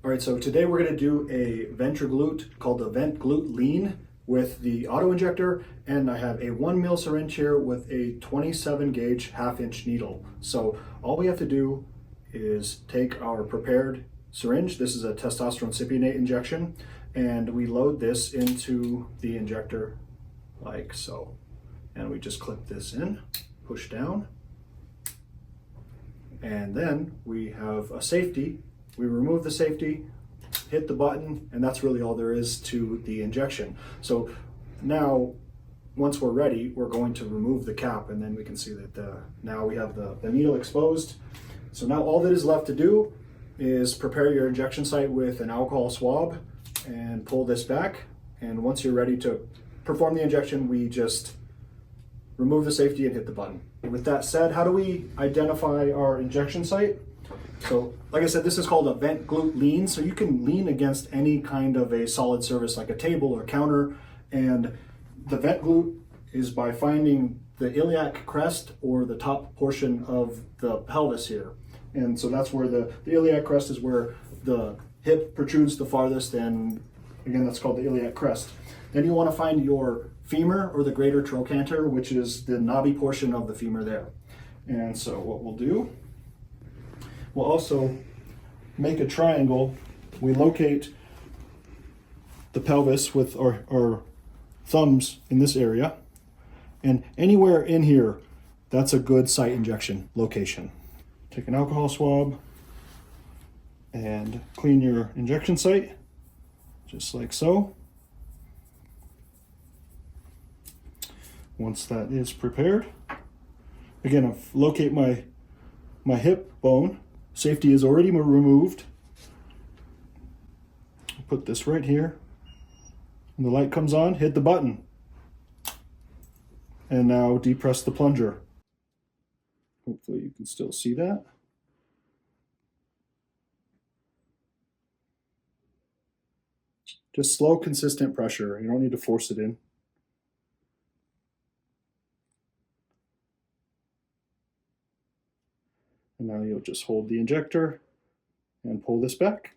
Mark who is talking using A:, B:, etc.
A: All right, so today we're going to do a ventriglute called the Glute Lean with the Auto Injector, and I have a 1 ml syringe here with a 27 gauge half-inch needle. So all we have to do is take our prepared syringe. This is a testosterone cypionate injection, and we load this into the injector like so. And we just clip this in, push down, and then we have a safety. We remove the safety, hit the button, and that's really all there is to the injection. So now, once we're ready, we're going to remove the cap, and then we can see that now we have the needle exposed. So now all that is left to do is prepare your injection site with an alcohol swab and pull this back. And once you're ready to perform the injection, we just remove the safety and hit the button. With that said, how do we identify our injection site? So, like I said, this is called a Glute Lean. So you can lean against any kind of a solid surface like a table or counter. And the glute is by finding the iliac crest or the top portion of the pelvis here. And so that's where the iliac crest is where the hip protrudes the farthest. And again, that's called the iliac crest. Then you want to find your femur or the greater trochanter, which is the knobby portion of the femur there. And so what we'll do, we'll also make a triangle. We locate the pelvis with our thumbs in this area, and anywhere in here, that's a good site injection location. Take an alcohol swab and clean your injection site, just like so. Once that is prepared, again, I've locate my hip bone. Safety is already removed. Put this right here. When the light comes on, hit the button. And now depress the plunger. Hopefully you can still see that. Just slow, consistent pressure. You don't need to force it in. And now you'll just hold the injector and pull this back.